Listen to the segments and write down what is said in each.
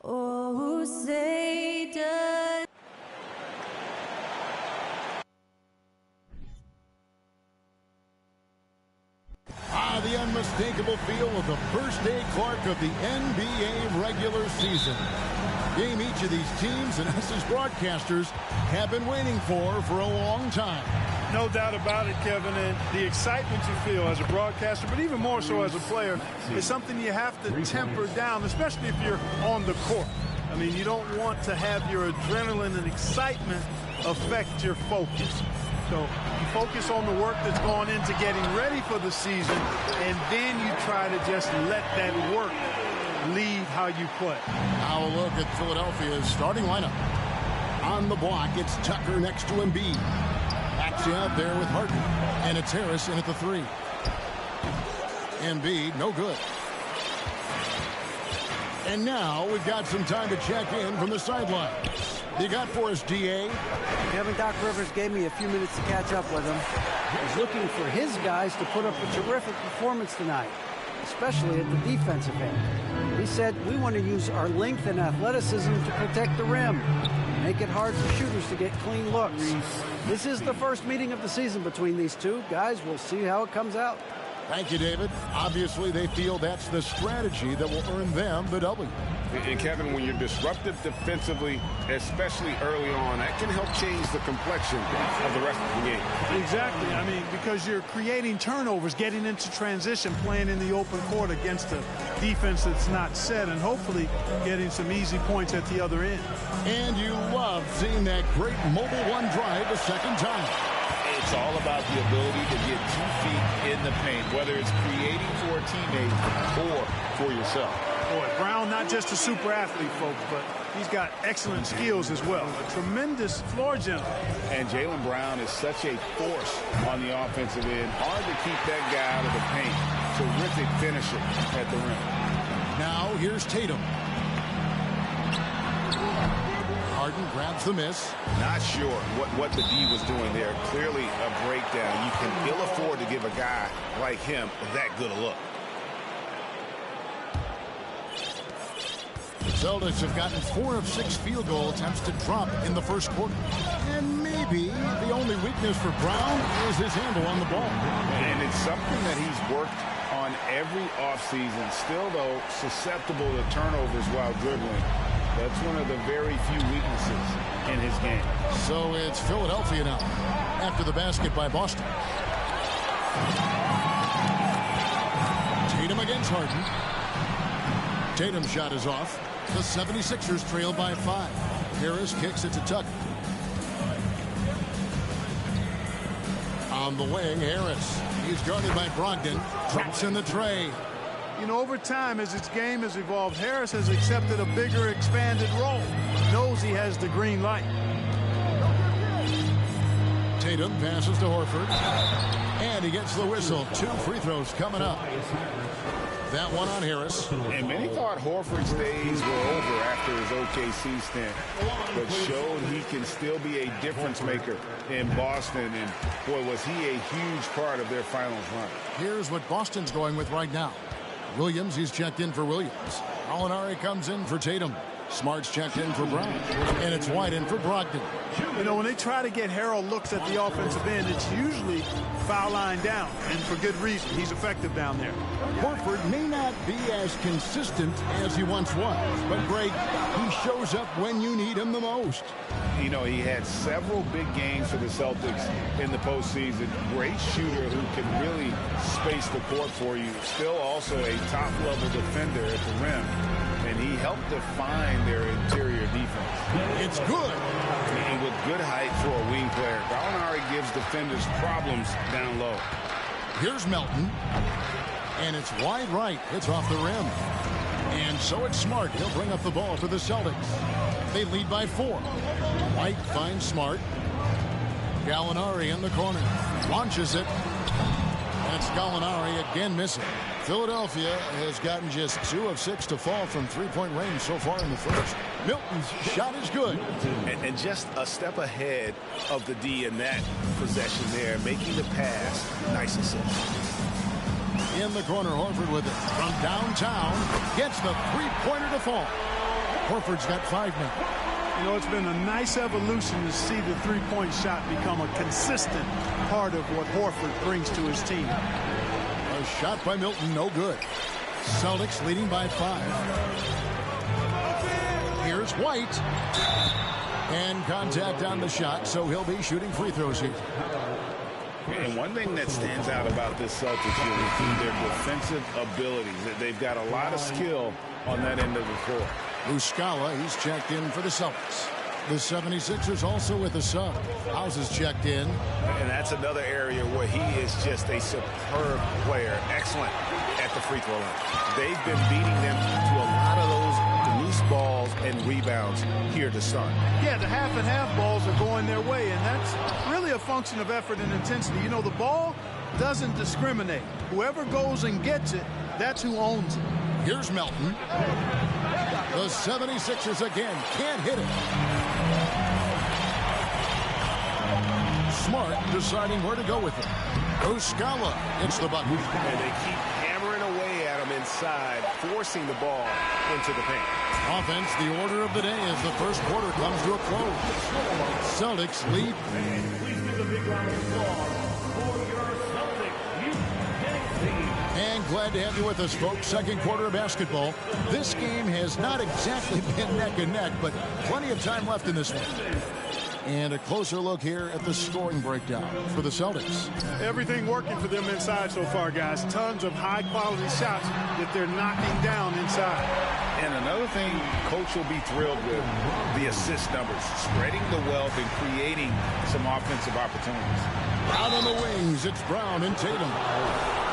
Oh, say does. The unmistakable feel of the first day Clark of the NBA regular season. Game each of these teams and us as broadcasters have been waiting for a long time. No doubt about it, Kevin, and the excitement you feel as a broadcaster, but even more so as a player, is something you have to temper down, especially if you're on the court. I mean, you don't want to have your adrenaline and excitement affect your focus. So you focus on the work that's gone into getting ready for the season, and then you try to just let that work lead how you play. Now a look at Philadelphia's starting lineup. On the block, it's Tucker next to Embiid. Actually out there with Harden, and it's Harris in at the 3. Embiid, no good. And now we've got some time to check in from the sideline. You got for us, D.A.? Kevin, Doc Rivers gave me a few minutes to catch up with him. He's looking for his guys to put up a terrific performance tonight, especially at the defensive end. He said, we want to use our length and athleticism to protect the rim, make it hard for shooters to get clean looks. This is the first meeting of the season between these two. Guys, we'll see how it comes out. Thank you, David. Obviously, they feel that's the strategy that will earn them the W. And, Kevin, when you're disruptive defensively, especially early on, that can help change the complexion of the rest of the game. Exactly. I mean, because you're creating turnovers, getting into transition, playing in the open court against a defense that's not set, and hopefully getting some easy points at the other end. And you love seeing that great mobile one drive a second time. It's all about the ability to get 2 feet in the paint, whether it's creating for a teammate or for yourself. Boy, Brown, not just a super athlete, folks, but he's got excellent skills as well. A tremendous floor general. And Jaylen Brown is such a force on the offensive end. Hard to keep that guy out of the paint. Terrific finisher at the rim. Now here's Tatum. Harden grabs the miss. Not sure what the D was doing there. Clearly a breakdown. You can ill afford to give a guy like him that good a look. The Celtics have gotten 4 of 6 field goal attempts to drop in the first quarter. And maybe the only weakness for Brown is his handle on the ball. And it's something that he's worked on every offseason. Still, though, susceptible to turnovers while dribbling. That's one of the very few weaknesses in his game. So it's Philadelphia now after the basket by Boston. Tatum against Harden. Tatum's shot is off. The 76ers trail by 5. Harris kicks it to Tucker. On the wing, Harris. He's guarded by Brogdon. Drops in the tray. You know, over time, as its game has evolved, Harris has accepted a bigger, expanded role. Knows he has the green light. Tatum passes to Horford. And he gets the whistle. 2 free throws coming up. That one on Harris. And many thought Horford's days were over after his OKC stint, but showed he can still be a difference maker in Boston. And, boy, was he a huge part of their finals run. Here's what Boston's going with right now. Williams, he's checked in for Williams. Gallinari comes in for Tatum. Smart's checked in for Brown. And it's White in for Brogdon. You know, when they try to get Harold looks at the offensive end, it's usually foul line down, and for good reason. He's effective down there. Horford may not be as consistent as he once was, but Greg, he shows up when you need him the most. You know, he had several big games for the Celtics in the postseason. Great shooter who can really space the court for you. Still also a top-level defender at the rim. And he helped define their interior defense. It's good. And with good height for a wing player, Gallinari gives defenders problems down low. Here's Melton. And it's wide right. It's off the rim. And so it's Smart. He'll bring up the ball for the Celtics. They lead by 4. White finds Smart. Gallinari in the corner. Launches it. That's Gallinari again missing. Philadelphia has gotten just 2 of 6 to fall from three-point range so far in the first. Milton's shot is good. And just a step ahead of the D in that possession there, making the pass. Nice assist. In the corner, Horford with it from downtown. Gets the three-pointer to fall. Horford's got 5 now. You know, it's been a nice evolution to see the three-point shot become a consistent part of what Horford brings to his team. A shot by Milton, no good. Celtics leading by 5. Here's White. And contact on the shot, so he'll be shooting free throws here. And one thing that stands out about this Celtics team is their defensive abilities. They've got a lot of skill on that end of the floor. Muscala, he's checked in for the Celtics. The 76ers also with a sub. House is checked in. And that's another area where he is just a superb player. Excellent at the free throw line. They've been beating them to a lot of those loose balls and rebounds here to start. Yeah, the half and half balls are going their way, and that's really a function of effort and intensity. You know, the ball doesn't discriminate. Whoever goes and gets it, that's who owns it. Here's Melton. The 76ers again can't hit it. Smart deciding where to go with it. Muscala hits the bucket. And they keep hammering away at him inside, forcing the ball into the paint. Offense, the order of the day as the first quarter comes to a close. Celtics lead. And glad to have you with us, folks. Second quarter of basketball. This game has not exactly been neck and neck, but plenty of time left in this one. And a closer look here at the scoring breakdown for the Celtics. Everything working for them inside so far, guys. Tons of high-quality shots that they're knocking down inside. And another thing Coach will be thrilled with, the assist numbers, spreading the wealth and creating some offensive opportunities. Out on the wings, it's Brown and Tatum.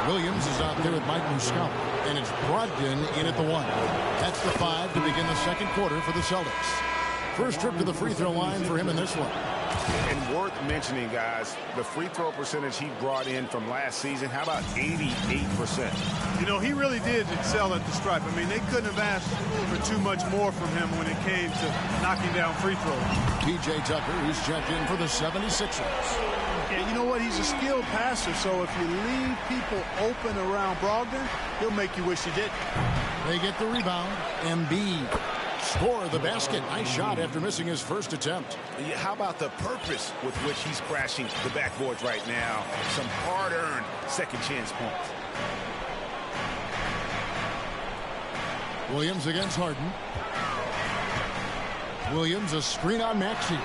Williams is out there with Mike Muscala, and it's Brogdon in at the 1. That's the 5 to begin the second quarter for the Celtics. First trip to the free throw line for him in this one. And worth mentioning, guys, the free throw percentage he brought in from last season, how about 88%? You know, he really did excel at the stripe. I mean, they couldn't have asked for too much more from him when it came to knocking down free throws. P.J. Tucker, who's checked in for the 76ers. And you know what? He's a skilled passer, so if you leave people open around Brogdon, he'll make you wish you didn't. They get the rebound. Embiid score the basket. Nice shot after missing his first attempt. How about the purpose with which he's crashing the backboards right now? Some hard-earned second chance points. Williams against Harden. Williams, a screen on Maxey.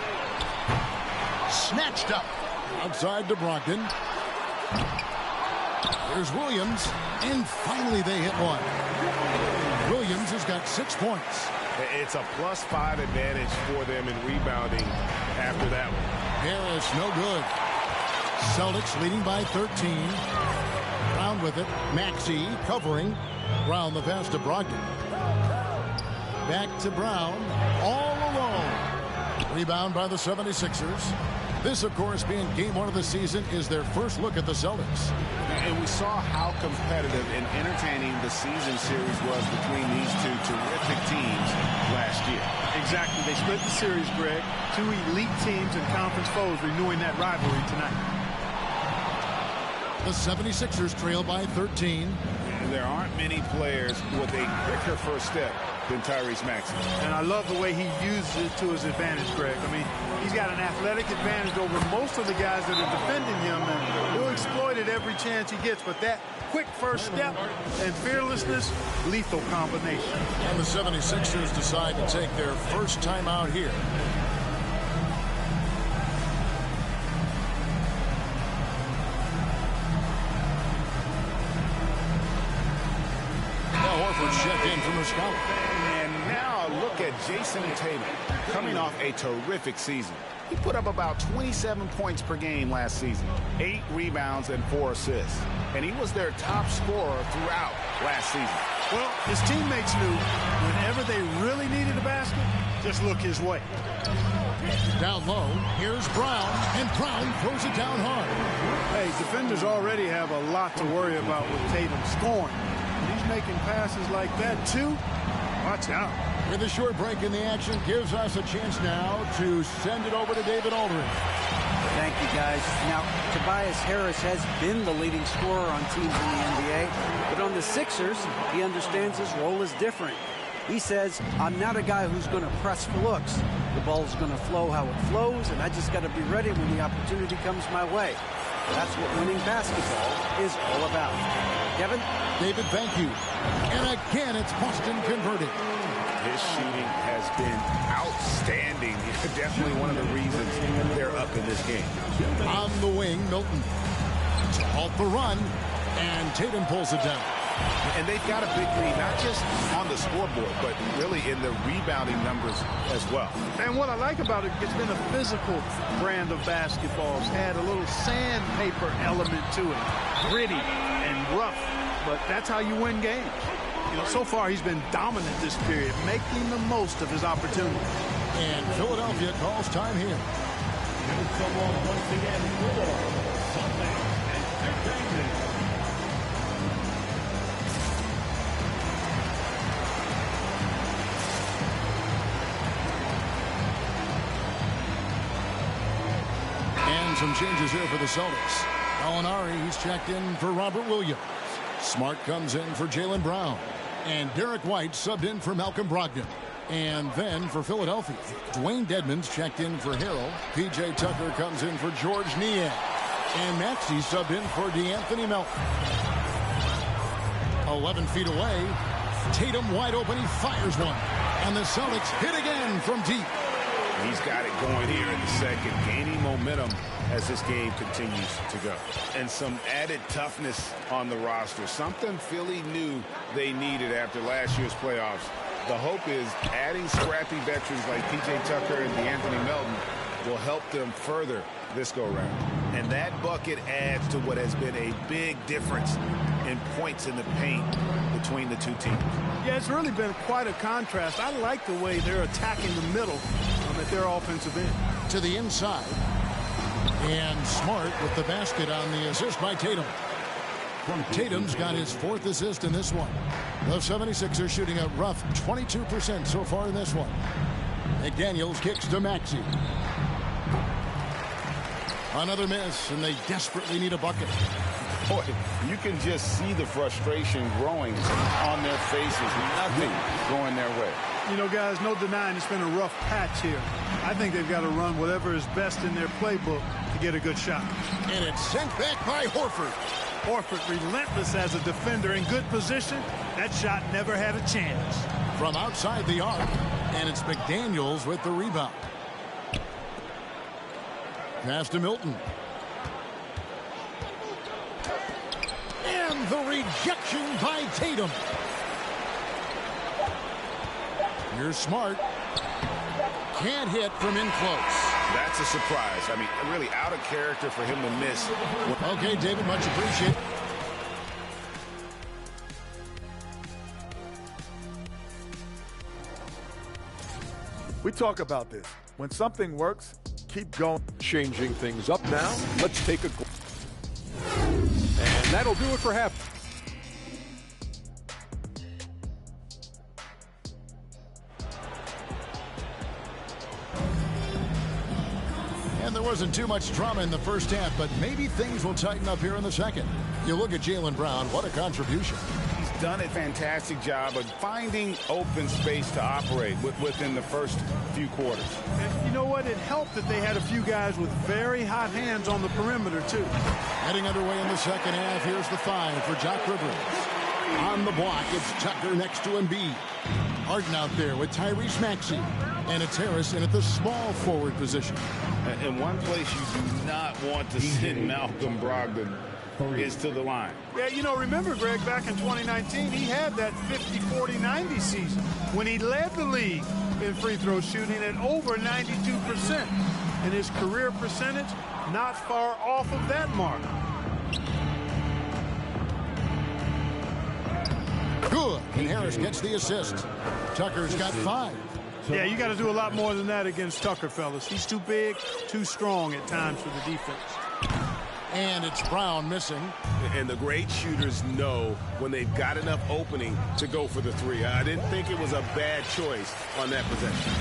Snatched up. Outside to Brogdon. There's Williams. And finally they hit one. Williams has got 6 points. It's a +5 advantage for them in rebounding after that one. Harris, no good. Celtics leading by 13. Brown with it. Maxey covering. Brown the pass to Brogdon. Back to Brown. All alone. Rebound by the 76ers. This, of course, being game 1 of the season, is their first look at the Celtics. And we saw how competitive and entertaining the season series was between these two terrific teams last year. Exactly. They split the series, Greg. 2 elite teams and conference foes renewing that rivalry tonight. The 76ers trail by 13. And there aren't many players with a quicker first step than Tyrese Maxey. And I love the way he uses it to his advantage, Greg. I mean, he's got an athletic advantage over most of the guys that are defending him, and he'll exploit it every chance he gets. But that quick first step and fearlessness, lethal combination. And the 76ers decide to take their first time out here. Checked in from Muscala. And now look at Jason Tatum coming off a terrific season. He put up about 27 points per game last season, 8 rebounds and 4 assists. And he was their top scorer throughout last season. Well, his teammates knew whenever they really needed a basket, just look his way. Down low, here's Brown, and Brown throws it down hard. Hey, defenders already have a lot to worry about with Tatum scoring. When he's making passes like that, too, watch out. With a short break in the action, gives us a chance now to send it over to David Aldridge. Thank you, guys. Now, Tobias Harris has been the leading scorer on teams in the NBA, but on the Sixers, he understands his role is different. He says, I'm not a guy who's going to press for looks. The ball's going to flow how it flows, and I just got to be ready when the opportunity comes my way. That's what winning basketball is all about. Kevin? David, thank you. And again, it's Boston converted. His shooting has been outstanding. Definitely one of the reasons they're up in this game. On the wing, Milton to halt the run, and Tatum pulls it down. And they've got a big lead, not just on the scoreboard, but really in the rebounding numbers as well. And what I like about it, it's been a physical brand of basketball. It's had a little sandpaper element to it. Gritty and rough, but that's how you win games. You know, so far he's been dominant this period, making the most of his opportunity. And Philadelphia calls time here. And some changes here for the Celtics. Gallinari, he's checked in for Robert Williams. Smart comes in for Jaylen Brown. And Derek White subbed in for Malcolm Brogdon. And then for Philadelphia, Dwayne Dedmon's checked in for Harrell. P.J. Tucker comes in for George Niang. And Maxey subbed in for DeAnthony Melton. 11 feet away, Tatum wide open, he fires one. And the Celtics hit again from deep. He's got it going here in the second, gaining momentum as this game continues to go. And some added toughness on the roster, something Philly knew they needed after last year's playoffs. The hope is adding scrappy veterans like P.J. Tucker and DeAnthony Melton will help them further this go-round. And that bucket adds to what has been a big difference in points in the paint between the two teams. Yeah, it's really been quite a contrast. I like the way they're attacking the middle at their offensive end. To the inside. And Smart with the basket on the assist by Tatum. Tatum's got his 4th assist in this one. The 76ers shooting a rough 22% so far in this one. McDaniels kicks to Maxey. Another miss, and they desperately need a bucket. Boy, you can just see the frustration growing on their faces. Nothing going their way. You know, guys, no denying it's been a rough patch here. I think they've got to run whatever is best in their playbook to get a good shot. And it's sent back by Horford. Horford, relentless as a defender in good position. That shot never had a chance. From outside the arc, and it's McDaniels with the rebound. Pass to Milton. And the rejection by Tatum. Here's Smart. Can't hit from in close. That's a surprise. I mean, really out of character for him to miss. Okay, David, much appreciated. We talk about this. When something works, keep going. Changing things up now. Let's take a and that'll do it for half. And there wasn't too much drama in the first half, but maybe things will tighten up here in the second. You look at Jaylen Brown, what a contribution. He's done a fantastic job of finding open space to operate within the first few quarters. And you know what? It helped that they had a few guys with very hot hands on the perimeter, too. Heading underway in the second half, here's the 5 for Doc Rivers. On the block, it's Tucker next to Embiid. Harden out there with Tyrese Maxey. And it's Harris in at the small forward position. In one place you do not want to send Malcolm Brogdon is to the line. Yeah, you know, remember, Greg, back in 2019, he had that 50-40-90 season when he led the league in free throw shooting at over 92%. And his career percentage not far off of that mark. Good. And Harris gets the assist. Tucker's got 5. Yeah, you got to do a lot more than that against Tucker, fellas. He's too big, too strong at times for the defense. And it's Brown missing. And the great shooters know when they've got enough opening to go for the three. I didn't think it was a bad choice on that possession.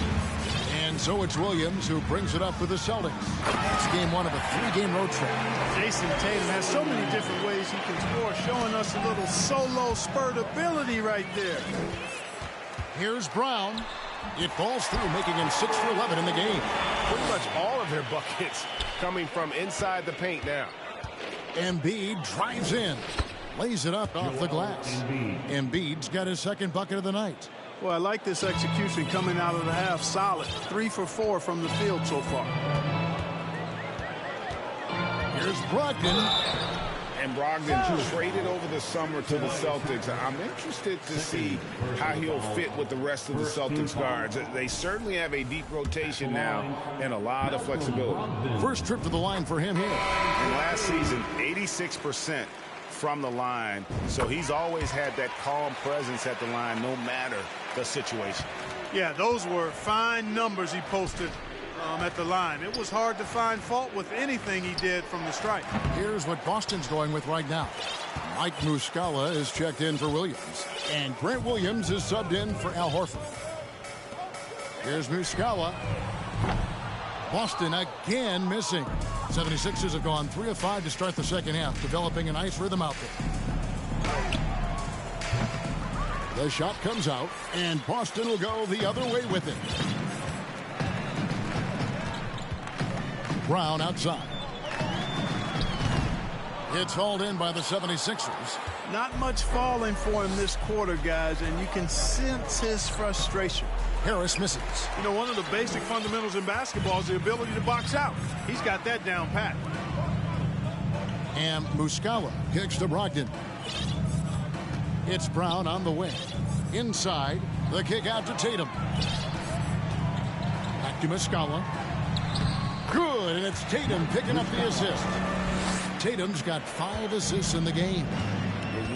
And so it's Williams who brings it up for the Celtics. It's game one of a three-game road trip. Jason Tatum has so many different ways he can score, showing us a little solo spurt ability right there. Here's Brown. It falls through, making him 6 for 11 in the game. Pretty much all of their buckets coming from inside the paint now. Embiid drives in. Lays it up off the glass. Embiid's got his second bucket of the night. Well, I like this execution coming out of the half. Solid. 3 for 4 from the field so far. Here's Brogdon. And Brogdon traded over the summer to the Celtics. I'm interested to see how he'll fit with the rest of the Celtics guards. They certainly have a deep rotation now and a lot of flexibility. First trip to the line for him here. And last season, 86% from the line. So he's always had that calm presence at the line no matter the situation. Yeah, those were fine numbers he posted at the line. It was hard to find fault with anything he did from the stripe. Here's what Boston's going with right now. Mike Muscala is checked in for Williams. And Grant Williams is subbed in for Al Horford. Here's Muscala. Boston again missing. 76ers have gone 3 of 5 to start the second half, developing a nice rhythm out there. The shot comes out, and Boston will go the other way with it. Brown outside. It's hauled in by the 76ers. Not much falling for him this quarter, guys, and you can sense his frustration. Harris misses. You know, one of the basic fundamentals in basketball is the ability to box out. He's got that down pat. And Muscala kicks to Brogdon. It's Brown on the wing. Inside, the kick out to Tatum. Back to Muscala. Good, and it's Tatum picking up the assist. Tatum's got 5 assists in the game.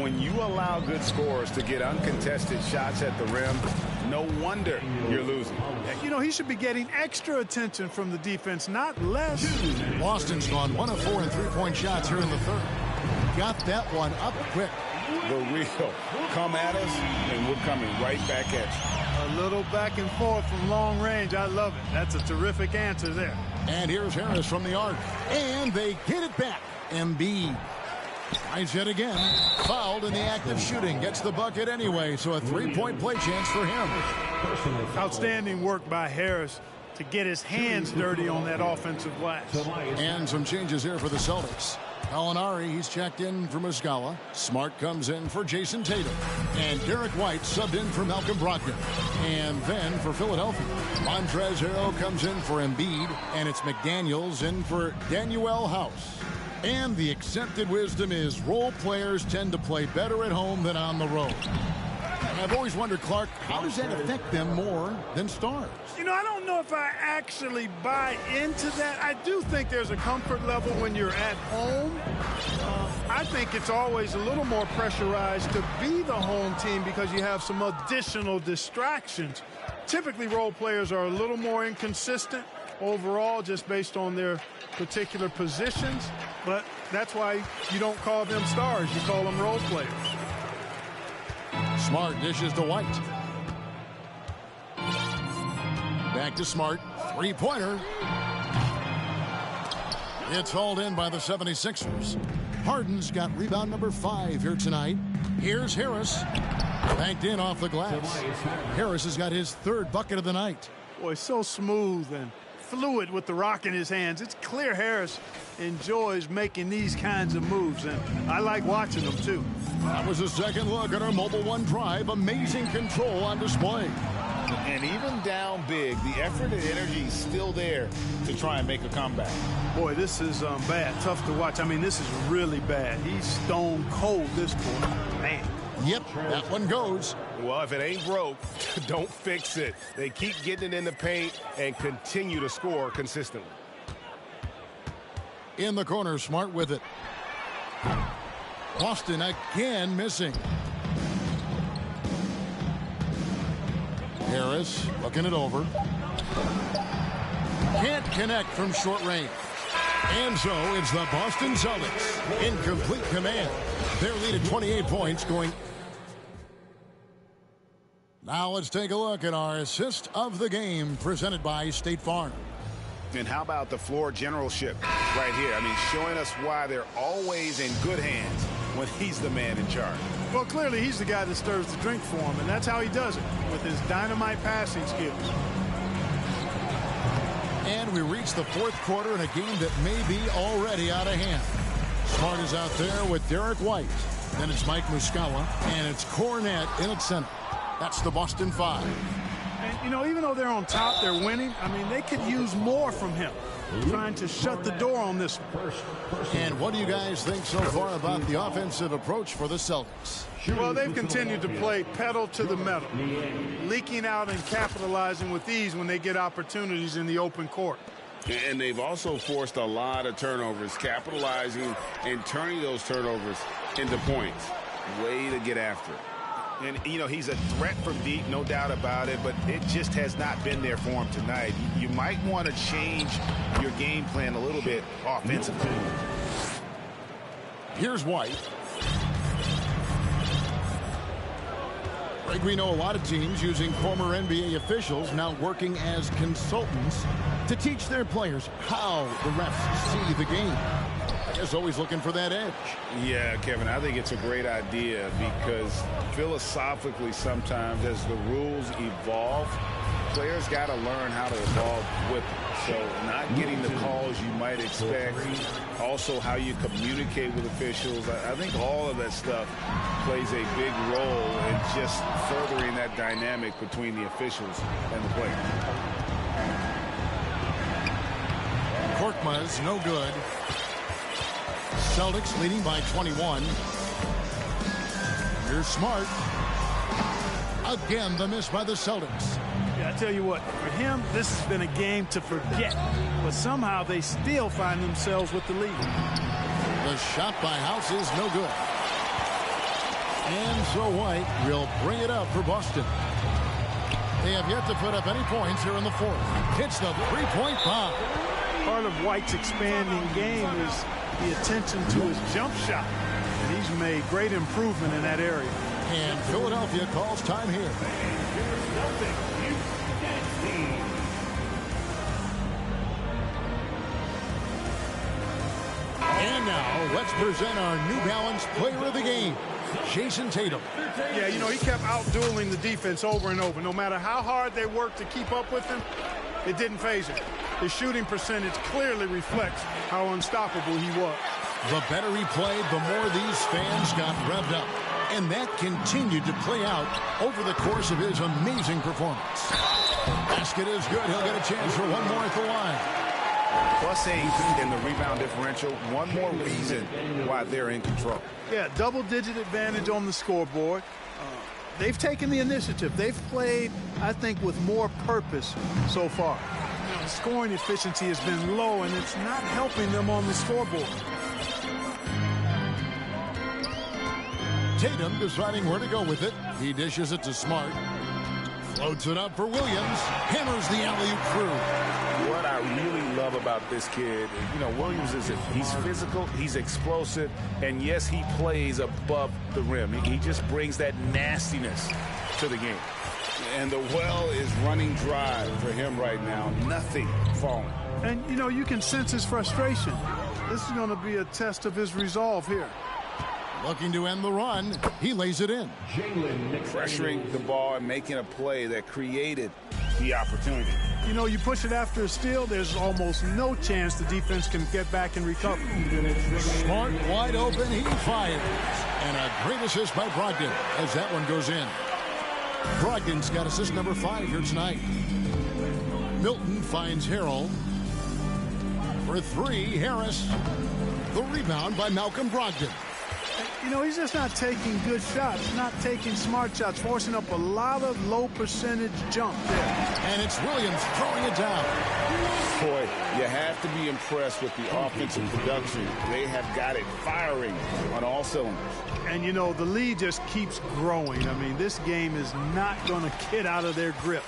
When you allow good scorers to get uncontested shots at the rim, no wonder you're losing. You know, he should be getting extra attention from the defense, not less. Boston's gone 1 of 4 in three-point shots here in the third. Got that one up quick. The real come at us, and we're coming right back at you. A little back and forth from long range. I love it. That's a terrific answer there. And here's Harris from the arc. And they get it back. Embiid tries yet again. Fouled in the act of shooting. Gets the bucket anyway, so a three-point play chance for him. Outstanding work by Harris to get his hands dirty on that offensive glass. And some changes here for the Celtics. Gallinari, he's checked in for Muscala. Smart comes in for Jason Tatum. And Derek White subbed in for Malcolm Brogdon. And then for Philadelphia, Montrezl Harrell comes in for Embiid. And it's McDaniels in for Daniel House. And the accepted wisdom is role players tend to play better at home than on the road. And I've always wondered, Clark, how does that affect them more than stars? You know, I don't know if I actually buy into that. I do think there's a comfort level when you're at home. I think it's always a little more pressurized to be the home team because you have some additional distractions. Typically, role players are a little more inconsistent overall just based on their particular positions, but that's why you don't call them stars. You call them role players. Smart dishes to White. Back to Smart. Three-pointer. It's hauled in by the 76ers. Harden's got rebound number 5 here tonight. Here's Harris. Banked in off the glass. Harris has got his 3rd bucket of the night. Boy, so smooth and fluid with the rock in his hands. It's clear Harris enjoys making these kinds of moves, and I like watching them too. That was a second look at our Mobile One drive. Amazing control on display. And even down big, the effort and energy is still there to try and make a comeback. Boy, this is bad. Tough to watch. I mean, this is really bad. He's stone cold this quarter. Man. Yep, that one goes. Well, if it ain't broke, don't fix it. They keep getting it in the paint and continue to score consistently. In the corner, Smart with it. Boston again missing. Harris looking it over. Can't connect from short range. And so it's the Boston Celtics in complete command. Their lead at 28 points going. Now let's take a look at our assist of the game presented by State Farm. And how about the floor generalship right here? I mean, showing us why they're always in good hands when he's the man in charge. Well, clearly he's the guy that stirs the drink for him, and that's how he does it, with his dynamite passing skills. And we reach the fourth quarter in a game that may be already out of hand. Smart is out there with Derek White. Then it's Mike Muscala, and it's Cornette in at center. That's the Boston Five. And, you know, even though they're on top, they're winning. I mean, they could use more from him, trying to shut the door on this one. And what do you guys think so far about the offensive approach for the Celtics? Well, they've continued to play pedal to the metal, leaking out and capitalizing with ease when they get opportunities in the open court. And they've also forced a lot of turnovers, capitalizing and turning those turnovers into points. Way to get after it. And, you know, he's a threat from deep, no doubt about it, but it just has not been there for him tonight. You might want to change your game plan a little bit offensively. Here's White. Like we know a lot of teams using former NBA officials now working as consultants to teach their players how the refs see the game. I guess always looking for that edge. Yeah, Kevin, I think it's a great idea because philosophically sometimes as the rules evolve, players got to learn how to evolve with them. So not getting the calls you might expect, also how you communicate with officials. I think all of that stuff plays a big role in just furthering that dynamic between the officials and the players. Korkmaz, no good. Celtics leading by 21. Here's Smart. Again, the miss by the Celtics. Yeah, I tell you what, for him, this has been a game to forget. But somehow they still find themselves with the lead. The shot by House is no good. And so White will bring it up for Boston. They have yet to put up any points here in the fourth. Hits the three-point bomb. Part of White's expanding game is the attention to his jump shot. And he's made great improvement in that area. And Philadelphia calls time here. And now, let's present our New Balance Player of the Game, Jason Tatum. Yeah, you know, he kept out-dueling the defense over and over. No matter how hard they worked to keep up with him, it didn't faze him. His shooting percentage clearly reflects how unstoppable he was. The better he played, the more these fans got revved up. And that continued to play out over the course of his amazing performance. Basket is good. He'll get a chance for one more at the line. +8 in the rebound differential. One more reason why they're in control. Yeah, double-digit advantage on the scoreboard. They've taken the initiative. They've played, I think, with more purpose so far. You know, scoring efficiency has been low, and it's not helping them on the scoreboard. Tatum deciding where to go with it. He dishes it to Smart. Floats it up for Williams. Hammers the alley-oop through. What I really love about this kid, you know, Williams he's physical, he's explosive, and yes, he plays above the rim. He just brings that nastiness to the game. And the well is running dry for him right now. Nothing falling. And, you know, you can sense his frustration. This is going to be a test of his resolve here. Looking to end the run. He lays it in. Pressuring the ball and making a play that created the opportunity. You know, you push it after a steal, there's almost no chance the defense can get back and recover. Smart wide open. He fires. And a great assist by Brogdon as that one goes in. Brogdon's got assist number 5 here tonight. Milton finds Harrell. For 3, Harris. The rebound by Malcolm Brogdon. You know, he's just not taking good shots, not taking smart shots, forcing up a lot of low percentage jump there. And it's Williams throwing it down. Boy, you have to be impressed with the offensive production. They have got it firing on all cylinders. And, you know, the lead just keeps growing. I mean, this game is not going to get out of their grip.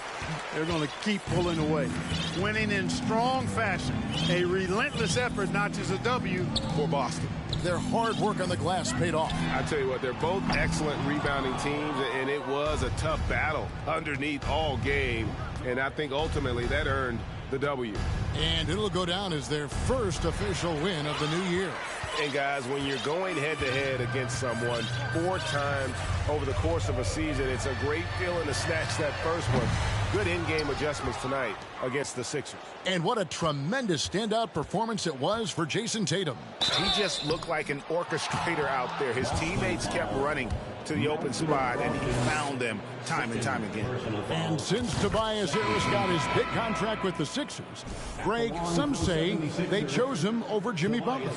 They're going to keep pulling away. Winning in strong fashion. A relentless effort notches a W for Boston. Their hard work on the glass paid off. I tell you what, they're both excellent rebounding teams, and it was a tough battle underneath all game. And I think ultimately that earned the W. And it'll go down as their first official win of the new year. And guys, when you're going head-to-head against someone 4 times over the course of a season, it's a great feeling to snatch that first one. Good in-game adjustments tonight against the Sixers. And what a tremendous standout performance it was for Jason Tatum. He just looked like an orchestrator out there. His teammates kept running to the open spot, and he found them time and time again. And since Tobias Harris got his big contract with the Sixers, Greg, some say they chose him over Jimmy Butler.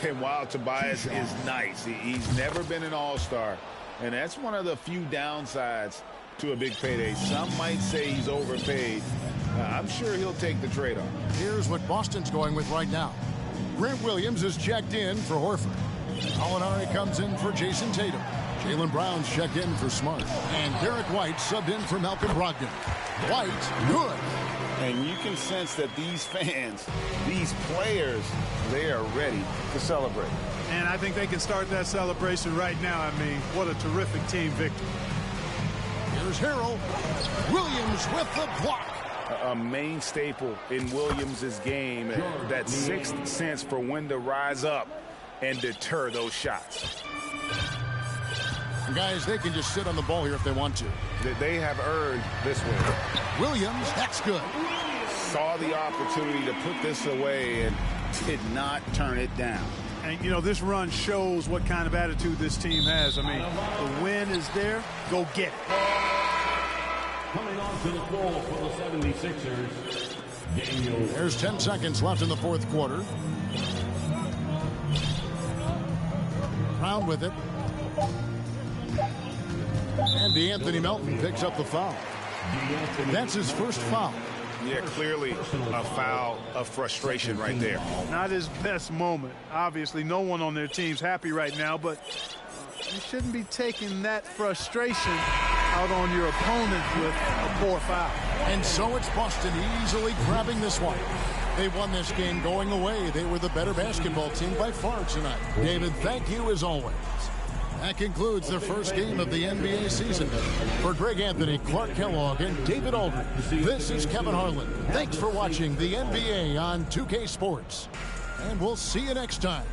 And while Tobias is nice, he's never been an all-star, and that's one of the few downsides to a big payday. Some might say he's overpaid. I'm sure he'll take the trade-off. Here's what Boston's going with right now. Grant Williams is checked in for Horford. Gallinari comes in for Jason Tatum. Jaylen Brown's checked in for Smart. And Derek White subbed in for Malcolm Brogdon. White, good. And you can sense that these fans, these players, they are ready to celebrate. And I think they can start that celebration right now. I mean, what a terrific team victory. Here's Harrell. Williams with the block. A main staple in Williams' game, that sixth sense for when to rise up and deter those shots. Guys, they can just sit on the ball here if they want to. They have earned this win. Williams, that's good. Saw the opportunity to put this away and did not turn it down. And, you know, this run shows what kind of attitude this team has. I mean, the win is there. Go get it. Coming on to the floor for the 76ers, Daniel. There's 10 seconds left in the fourth quarter. Brown with it. And DeAnthony Melton picks up the foul. That's his first foul. Yeah, clearly a foul of frustration right there. Not his best moment. Obviously, no one on their team's happy right now, but you shouldn't be taking that frustration out on your opponent with a poor foul. And so it's Boston easily grabbing this one. They won this game going away. They were the better basketball team by far tonight. David, thank you as always. That concludes the first game of the NBA season. For Greg Anthony, Clark Kellogg, and David Aldridge, this is Kevin Harlan. Thanks for watching the NBA on 2K Sports. And we'll see you next time.